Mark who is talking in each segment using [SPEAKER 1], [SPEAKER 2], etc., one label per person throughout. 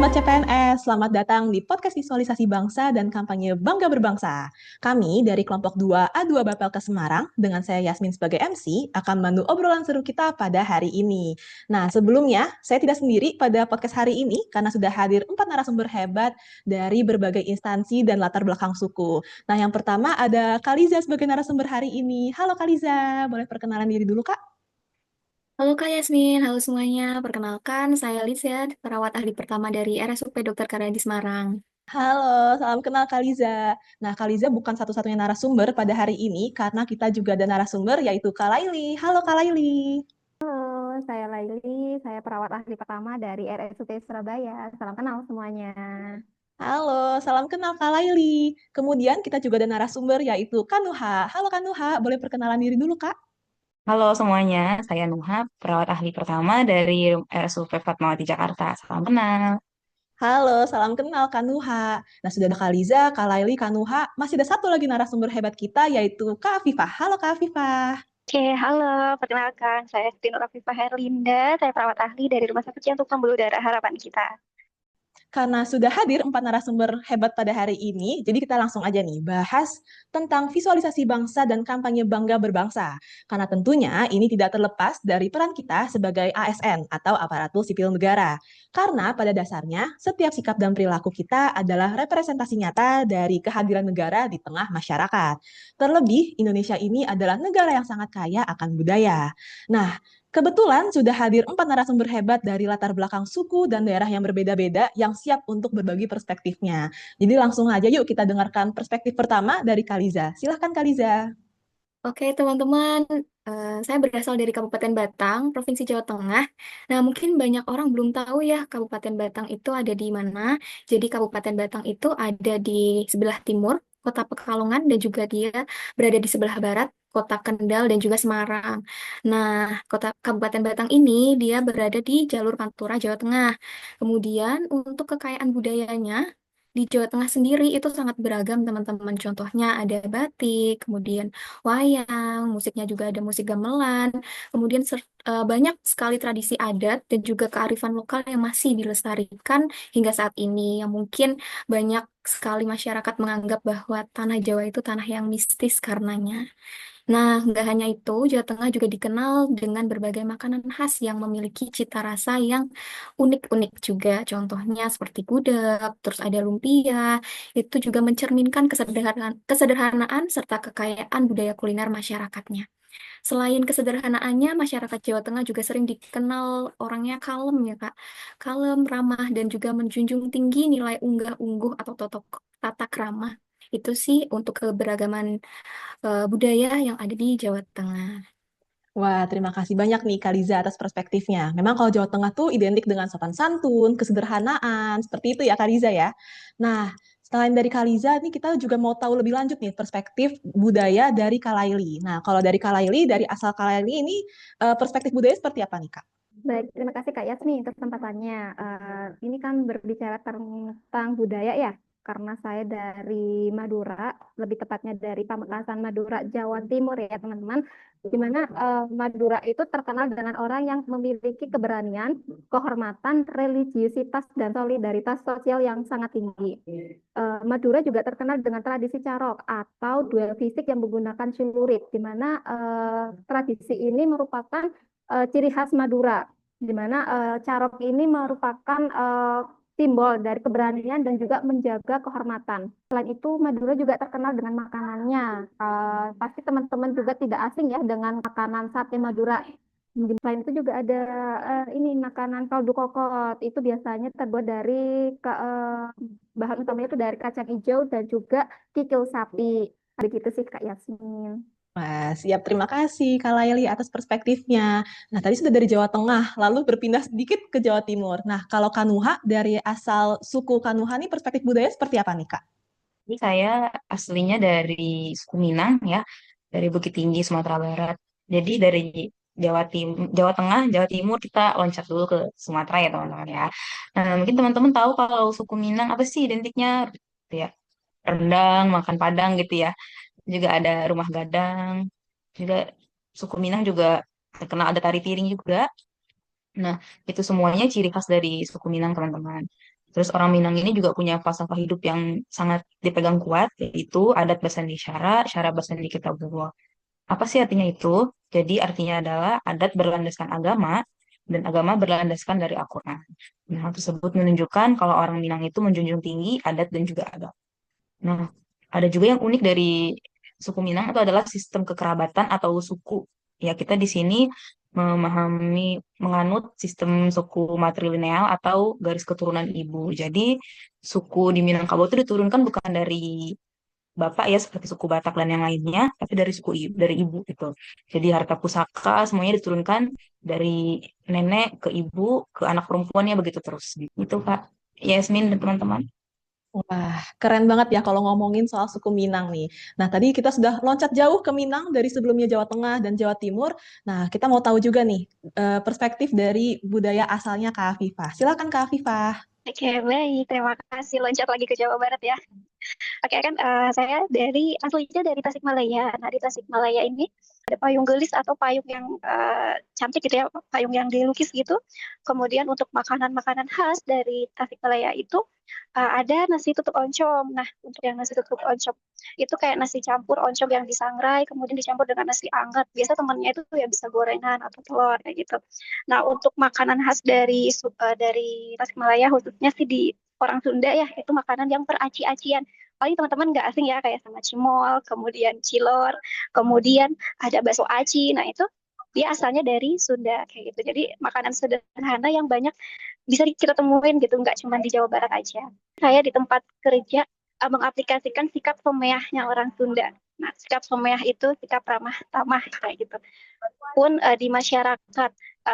[SPEAKER 1] Sobat CPNS, selamat datang di podcast visualisasi bangsa dan kampanye Bangga Berbangsa. Kami dari kelompok 2A2 Bapelke Semarang, dengan saya Yasmin sebagai MC, akan memandu obrolan seru kita pada hari ini. Nah, sebelumnya, saya tidak sendiri pada podcast hari ini, karena sudah hadir 4 narasumber hebat dari berbagai instansi dan latar belakang suku. Nah, yang pertama ada Kaliza sebagai narasumber hari ini. Halo Kaliza, boleh perkenalan diri dulu Kak?
[SPEAKER 2] Halo Kak Yasmin, halo semuanya. Perkenalkan, saya Liz ya, perawat ahli pertama dari RSUP Dr. Karyadi Semarang.
[SPEAKER 1] Halo, salam kenal Kaliza. Nah, Kaliza bukan satu-satunya narasumber pada hari ini karena kita juga ada narasumber yaitu Kak Laili. Halo Kak Laili.
[SPEAKER 3] Halo, saya Laili, saya perawat ahli pertama dari RSUP Surabaya. Salam kenal semuanya.
[SPEAKER 1] Halo, salam kenal Kak Laili. Kemudian kita juga ada narasumber yaitu Kanuha. Halo Kanuha, boleh perkenalan diri dulu Kak?
[SPEAKER 4] Halo semuanya, saya Nuha, perawat ahli pertama dari RSUP Fatmawati Jakarta. Salam kenal.
[SPEAKER 1] Halo, salam kenal Kanuha. Nah, sudah ada Kaliza, Kak Laili, Kanuha. Masih ada satu lagi narasumber hebat kita yaitu Kak Afifah. Halo Kak Afifah.
[SPEAKER 5] Oke, halo. Perkenalkan, saya Siti Nur Afifah Herlinda. Saya perawat ahli dari Rumah Sakit Jantung Pembuluh Darah Harapan Kita.
[SPEAKER 1] Karena sudah hadir 4 narasumber hebat pada hari ini, jadi kita langsung aja nih bahas tentang visualisasi bangsa dan kampanye Bangga Berbangsa. Karena tentunya ini tidak terlepas dari peran kita sebagai ASN atau aparatur sipil negara. Karena pada dasarnya setiap sikap dan perilaku kita adalah representasi nyata dari kehadiran negara di tengah masyarakat. Terlebih, Indonesia ini adalah negara yang sangat kaya akan budaya. Nah, kebetulan sudah hadir 4 narasumber hebat dari latar belakang suku dan daerah yang berbeda-beda yang siap untuk berbagi perspektifnya. Jadi langsung aja yuk kita dengarkan perspektif pertama dari Kaliza. Silahkan Kaliza.
[SPEAKER 2] Oke teman-teman, saya berasal dari Kabupaten Batang, Provinsi Jawa Tengah. Nah mungkin banyak orang belum tahu ya Kabupaten Batang itu ada di mana. Jadi Kabupaten Batang itu ada di sebelah timur, Kota Pekalongan, dan juga dia berada di sebelah barat, Kota Kendal dan juga Semarang. Nah, Kabupaten Batang ini dia berada di jalur Pantura, Jawa Tengah. Kemudian untuk kekayaan budayanya di Jawa Tengah sendiri itu sangat beragam teman-teman. Contohnya ada batik, kemudian wayang, musiknya juga ada musik gamelan, kemudian banyak sekali tradisi adat dan juga kearifan lokal yang masih dilestarikan hingga saat ini, yang mungkin banyak sekali masyarakat menganggap bahwa tanah Jawa itu tanah yang mistis karenanya. Nah, nggak hanya itu, Jawa Tengah juga dikenal dengan berbagai makanan khas yang memiliki cita rasa yang unik-unik juga. Contohnya seperti gudeg, terus ada lumpia, itu juga mencerminkan kesederhanaan serta kekayaan budaya kuliner masyarakatnya. Selain kesederhanaannya, masyarakat Jawa Tengah juga sering dikenal orangnya kalem ya, Kak. Kalem, ramah, dan juga menjunjung tinggi nilai unggah-ungguh atau tata krama. Itu sih untuk keberagaman budaya yang ada di Jawa Tengah.
[SPEAKER 1] Wah, terima kasih banyak nih Kaliza atas perspektifnya. Memang kalau Jawa Tengah tuh identik dengan sopan santun, kesederhanaan, seperti itu ya Kaliza ya. Nah, selain dari Kaliza, nih kita juga mau tahu lebih lanjut nih perspektif budaya dari Kalaili. Nah, kalau dari Kalaili, dari asal Kalaili ini perspektif budaya seperti apa nih Kak?
[SPEAKER 3] Baik, terima kasih Kak Yasmin untuk kesempatannya. Ini kan berbicara tentang budaya ya, karena saya dari Madura, lebih tepatnya dari Pamekasan Madura, Jawa Timur ya teman-teman. Di mana Madura itu terkenal dengan orang yang memiliki keberanian, kehormatan, religiusitas, dan solidaritas sosial yang sangat tinggi. Madura juga terkenal dengan tradisi carok atau duel fisik yang menggunakan celurit, di mana tradisi ini merupakan ciri khas Madura, di mana carok ini merupakan simbol dari keberanian dan juga menjaga kehormatan. Selain itu, Madura juga terkenal dengan makanannya. Pasti teman-teman juga tidak asing ya dengan makanan sate Madura. Selain itu juga ada ini makanan kaldu kokot. Itu biasanya terbuat dari bahan utamanya itu dari kacang hijau dan juga kikil sapi. Begitu sih Kak Yasmin.
[SPEAKER 1] Wah, siap. Terima kasih Kak Laili atas perspektifnya. Nah, tadi sudah dari Jawa Tengah, lalu berpindah sedikit ke Jawa Timur. Nah, kalau Kanuha, dari asal suku Kanuha nih perspektif budaya seperti apa nih Kak?
[SPEAKER 4] Ini saya aslinya dari suku Minang ya, dari Bukit Tinggi, Sumatera Barat. Jadi dari Jawa Tengah, Jawa Timur kita loncat dulu ke Sumatera ya teman-teman ya. Nah, mungkin teman-teman tahu kalau suku Minang apa sih identiknya gitu ya. Rendang, makan Padang gitu ya. Juga ada rumah gadang. Juga suku Minang juga terkenal ada tari piring juga. Nah, itu semuanya ciri khas dari suku Minang, teman-teman. Terus orang Minang ini juga punya falsafah hidup yang sangat dipegang kuat, yaitu adat Basandi Syara, Syara Basandi Kitabullah. Apa sih artinya itu? Jadi artinya adalah adat berlandaskan agama dan agama berlandaskan dari Al-Quran. Nah, hal tersebut menunjukkan kalau orang Minang itu menjunjung tinggi adat dan juga agama. Nah, ada juga yang unik dari suku Minang itu adalah sistem kekerabatan atau suku. Ya, kita di sini memahami, menganut sistem suku matrilineal atau garis keturunan ibu. Jadi, suku di Minangkabau itu diturunkan bukan dari bapak ya seperti suku Batak dan yang lainnya, tapi dari suku ibu, dari ibu gitu. Jadi harta pusaka semuanya diturunkan dari nenek ke ibu ke anak perempuannya begitu terus. Itu Kak Yasmin dan teman-teman.
[SPEAKER 1] Wah, keren banget ya kalau ngomongin soal suku Minang nih. Nah, tadi kita sudah loncat jauh ke Minang dari sebelumnya Jawa Tengah dan Jawa Timur. Nah, kita mau tahu juga nih perspektif dari budaya asalnya Kak Afifah. Silakan Kak Afifah.
[SPEAKER 5] Oke, baik. Terima kasih loncat lagi ke Jawa Barat ya. Oke, kan saya aslinya dari Tasikmalaya. Nah, di Tasikmalaya ini ada payung gelis atau payung yang cantik gitu ya, payung yang dilukis gitu. Kemudian untuk makanan-makanan khas dari Tasikmalaya itu ada nasi tutuk oncom. Nah, untuk yang nasi tutuk oncom itu kayak nasi campur oncom yang disangrai, kemudian dicampur dengan nasi anget. Biasa temennya itu ya bisa gorengan atau telur kayak gitu. Nah, untuk makanan khas dari Tasikmalaya khususnya sih di orang Sunda ya, itu makanan yang peraci-acian. Paling teman-teman nggak asing ya, kayak sama cimol, kemudian cilor, kemudian ada bakso aci. Nah, itu dia asalnya dari Sunda kayak gitu. Jadi makanan sederhana yang banyak bisa kita temuin gitu, nggak cuma di Jawa Barat aja. Saya di tempat kerja mengaplikasikan sikap someahnya orang Sunda. Nah, sikap someah itu sikap ramah tamah kayak gitu. Pun di masyarakat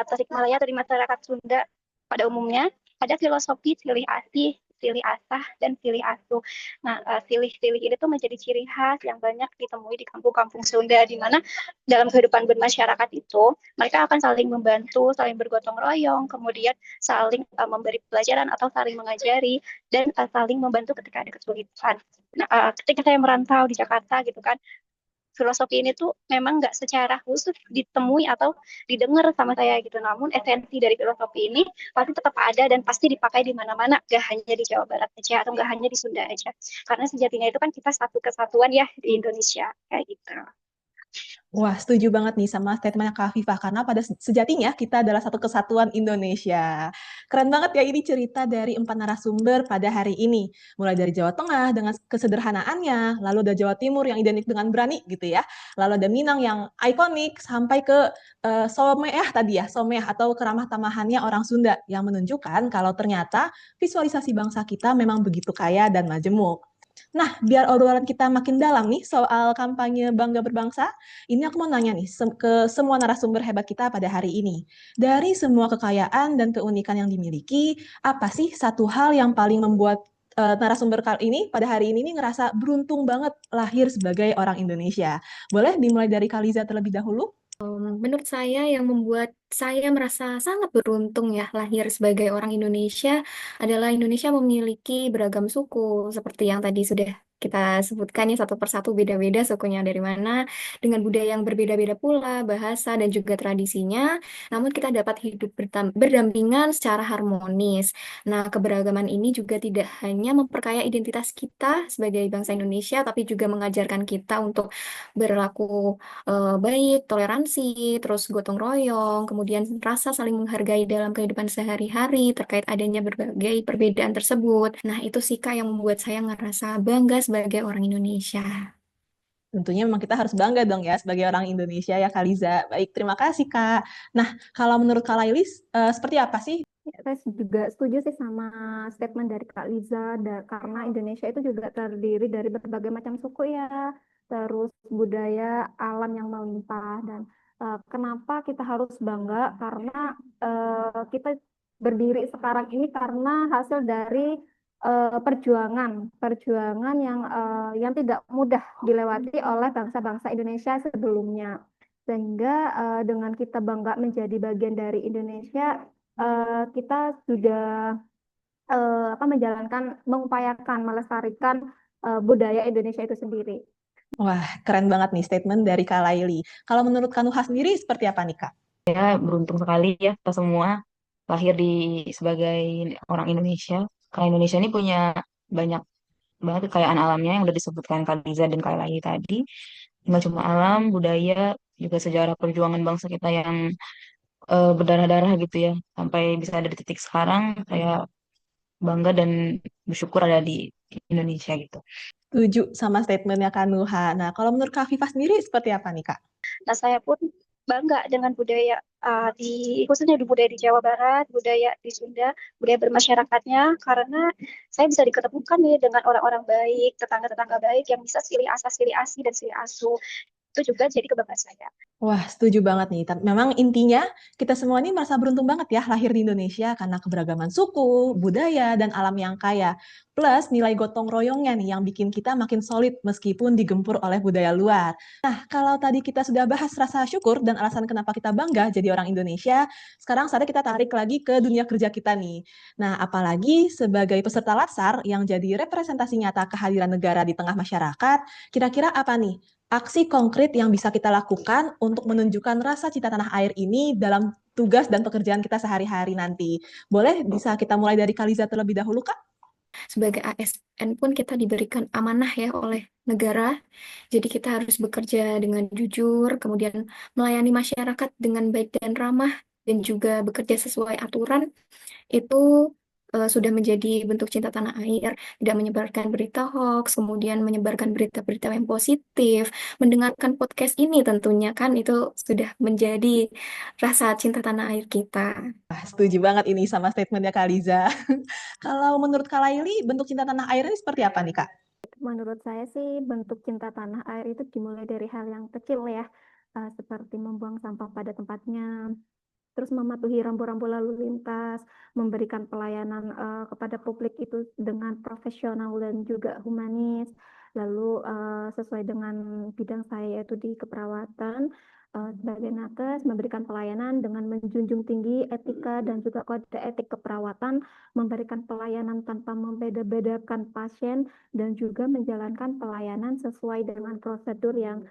[SPEAKER 5] Tasikmalaya atau di masyarakat Sunda pada umumnya ada filosofi silih asih, silih asah, dan silih asuh. Nah, silih-silih ini tuh menjadi ciri khas yang banyak ditemui di kampung-kampung Sunda, di mana dalam kehidupan bermasyarakat itu mereka akan saling membantu, saling bergotong royong, kemudian saling memberi pelajaran atau saling mengajari, dan saling membantu ketika ada kesulitan. Nah, ketika saya merantau di Jakarta gitu kan, filosofi ini tuh memang nggak secara khusus ditemui atau didengar sama saya gitu. Namun esensi dari filosofi ini pasti tetap ada dan pasti dipakai di mana-mana, gak hanya di Jawa Barat aja atau gak hanya di Sunda aja. Karena sejatinya itu kan kita satu kesatuan ya di Indonesia kayak gitu.
[SPEAKER 1] Wah, setuju banget nih sama statementnya Kak Afifah, karena pada sejatinya kita adalah satu kesatuan Indonesia. Keren banget ya ini cerita dari empat narasumber pada hari ini. Mulai dari Jawa Tengah dengan kesederhanaannya, lalu ada Jawa Timur yang identik dengan berani gitu ya, lalu ada Minang yang ikonik, sampai ke Someah tadi ya, Someah atau keramah tamahannya orang Sunda, yang menunjukkan kalau ternyata visualisasi bangsa kita memang begitu kaya dan majemuk. Nah, biar obrolan kita makin dalam nih soal kampanye Bangga Berbangsa, ini aku mau nanya nih ke semua narasumber hebat kita pada hari ini. Dari semua kekayaan dan keunikan yang dimiliki, apa sih satu hal yang paling membuat narasumber kali ini pada hari ini nih ngerasa beruntung banget lahir sebagai orang Indonesia? Boleh dimulai dari Kaliza terlebih dahulu?
[SPEAKER 2] Menurut saya yang membuat saya merasa sangat beruntung ya lahir sebagai orang Indonesia adalah Indonesia memiliki beragam suku seperti yang tadi sudah kita sebutkan ya satu persatu beda-beda sukunya dari mana dengan budaya yang berbeda-beda pula bahasa dan juga tradisinya namun kita dapat hidup berdampingan secara harmonis. Nah, keberagaman ini juga tidak hanya memperkaya identitas kita sebagai bangsa Indonesia tapi juga mengajarkan kita untuk berlaku baik, toleransi, terus gotong royong, kemudian rasa saling menghargai dalam kehidupan sehari-hari terkait adanya berbagai perbedaan tersebut. Nah, itu sih Kak yang membuat saya ngerasa bangga sebagai orang Indonesia.
[SPEAKER 1] Tentunya memang kita harus bangga dong ya sebagai orang Indonesia ya Kaliza. Baik, terima kasih Kak. Nah, kalau menurut Kak Lailis, seperti apa sih?
[SPEAKER 3] Ya, saya juga setuju sih sama statement dari Kak Liza, karena Indonesia itu juga terdiri dari berbagai macam suku ya, terus budaya alam yang melimpah, dan kenapa kita harus bangga? Karena kita berdiri sekarang ini karena hasil dari perjuangan, perjuangan yang tidak mudah dilewati oleh bangsa-bangsa Indonesia sebelumnya. Sehingga dengan kita bangga menjadi bagian dari Indonesia, kita sudah menjalankan, mengupayakan, melestarikan budaya Indonesia itu sendiri.
[SPEAKER 1] Wah, keren banget nih statement dari Kak Laili. Kalau menurut Kak Nuha sendiri seperti apa nih Kak?
[SPEAKER 4] Ya, beruntung sekali ya kita semua lahir sebagai orang Indonesia. Karena Indonesia ini punya banyak banget kekayaan alamnya yang udah disebutkan Kaliza dan Kalai tadi. Nggak cuma alam, budaya, juga sejarah perjuangan bangsa kita yang berdarah-darah gitu ya. Sampai bisa ada di titik sekarang, kayak bangga dan bersyukur ada di Indonesia gitu.
[SPEAKER 1] Setuju sama statementnya Kak Nuha. Nah, kalau menurut Kak Viva sendiri seperti apa nih, Kak?
[SPEAKER 5] Nah, saya pun bangga dengan budaya khususnya di budaya di Jawa Barat, budaya di Sunda, budaya bermasyarakatnya, karena saya bisa diketemukan nih dengan orang-orang baik, tetangga-tetangga baik yang bisa silih asa, silih asi, dan silih asuh. Itu juga jadi kebanggaan saya.
[SPEAKER 1] Wah, setuju banget nih. Memang intinya kita semua ini merasa beruntung banget ya lahir di Indonesia karena keberagaman suku, budaya, dan alam yang kaya. Plus nilai gotong royongnya nih yang bikin kita makin solid meskipun digempur oleh budaya luar. Nah, kalau tadi kita sudah bahas rasa syukur dan alasan kenapa kita bangga jadi orang Indonesia, sekarang saatnya kita tarik lagi ke dunia kerja kita nih. Nah, apalagi sebagai peserta Latsar yang jadi representasi nyata kehadiran negara di tengah masyarakat, kira-kira apa nih aksi konkret yang bisa kita lakukan untuk menunjukkan rasa cinta tanah air ini dalam tugas dan pekerjaan kita sehari-hari nanti. Boleh bisa kita mulai dari Kaliza terlebih dahulu, Kak?
[SPEAKER 2] Sebagai ASN pun kita diberikan amanah ya oleh negara. Jadi kita harus bekerja dengan jujur, kemudian melayani masyarakat dengan baik dan ramah, dan juga bekerja sesuai aturan. Itu sudah menjadi bentuk cinta tanah air, tidak menyebarkan berita hoax, kemudian menyebarkan berita-berita yang positif, mendengarkan podcast ini tentunya kan itu sudah menjadi rasa cinta tanah air kita.
[SPEAKER 1] Setuju banget ini sama statementnya Kaliza. Kalau menurut Kak Laili, bentuk cinta tanah air ini seperti apa nih, Kak?
[SPEAKER 3] Menurut saya sih bentuk cinta tanah air itu dimulai dari hal yang kecil ya, seperti membuang sampah pada tempatnya, terus mematuhi rambu-rambu lalu lintas, memberikan pelayanan kepada publik itu dengan profesional dan juga humanis. Lalu sesuai dengan bidang saya yaitu di keperawatan, sebagai nakes memberikan pelayanan dengan menjunjung tinggi etika dan juga kode etik keperawatan, memberikan pelayanan tanpa membeda-bedakan pasien dan juga menjalankan pelayanan sesuai dengan prosedur yang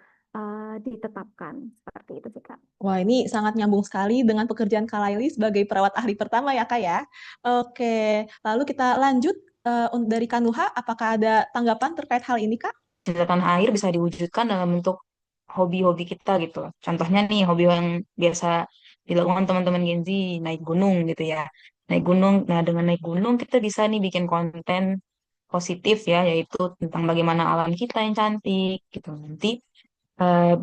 [SPEAKER 3] ditetapkan. Seperti itu sih, Kak.
[SPEAKER 1] Wah, ini sangat nyambung sekali dengan pekerjaan Kak Laili sebagai perawat ahli pertama ya, Kak ya. Oke, lalu kita lanjut dari Kak Nuha, apakah ada tanggapan terkait hal ini, Kak?
[SPEAKER 4] Cinta tanah air bisa diwujudkan dalam bentuk hobi-hobi kita gitu. Contohnya nih, hobi yang biasa dilakukan teman-teman Gen Z, naik gunung gitu ya. Naik gunung, nah dengan naik gunung kita bisa nih bikin konten positif ya, yaitu tentang bagaimana alam kita yang cantik gitu. Nanti eh,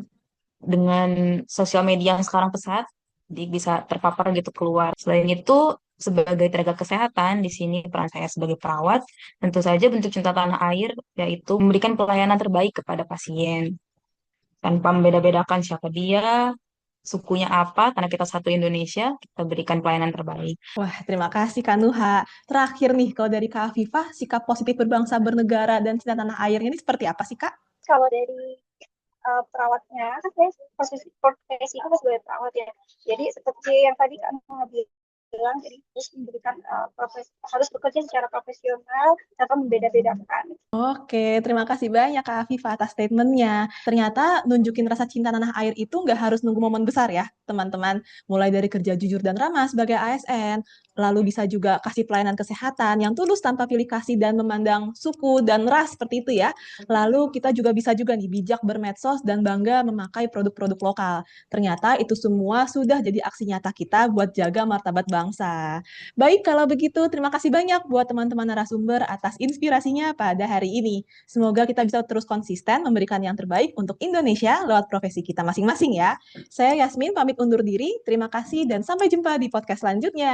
[SPEAKER 4] dengan sosial media yang sekarang pesat, bisa terpapar gitu keluar. Selain itu, sebagai tenaga kesehatan, di sini peran saya sebagai perawat, tentu saja bentuk cinta tanah air, yaitu memberikan pelayanan terbaik kepada pasien, tanpa membeda-bedakan siapa dia, sukunya apa, karena kita satu Indonesia, kita berikan pelayanan terbaik.
[SPEAKER 1] Wah, terima kasih Kak Nuha. Terakhir nih, kalau dari Kak Afifah, sikap positif berbangsa, bernegara, dan cinta tanah airnya ini seperti apa sih, Kak?
[SPEAKER 5] Kalau dari perawatnya, kan saya profesi itu sebagai perawat ya. Jadi seperti yang tadi kan bilang, jadi harus memberikan harus bekerja secara profesional tanpa membeda-bedakan.
[SPEAKER 1] Oke, terima kasih banyak Kak Afifah atas statementnya. Ternyata nunjukin rasa cinta tanah air itu nggak harus nunggu momen besar ya, teman-teman. Mulai dari kerja jujur dan ramah sebagai ASN, lalu bisa juga kasih pelayanan kesehatan yang tulus tanpa pilih kasih dan memandang suku dan ras seperti itu ya. Lalu kita juga bisa juga nih bijak bermedsos dan bangga memakai produk-produk lokal. Ternyata itu semua sudah jadi aksi nyata kita buat jaga martabat bangsa. Baik, kalau begitu terima kasih banyak buat teman-teman narasumber atas inspirasinya pada hari ini. Semoga kita bisa terus konsisten memberikan yang terbaik untuk Indonesia lewat profesi kita masing-masing ya. Saya Yasmin pamit undur diri, terima kasih dan sampai jumpa di podcast selanjutnya.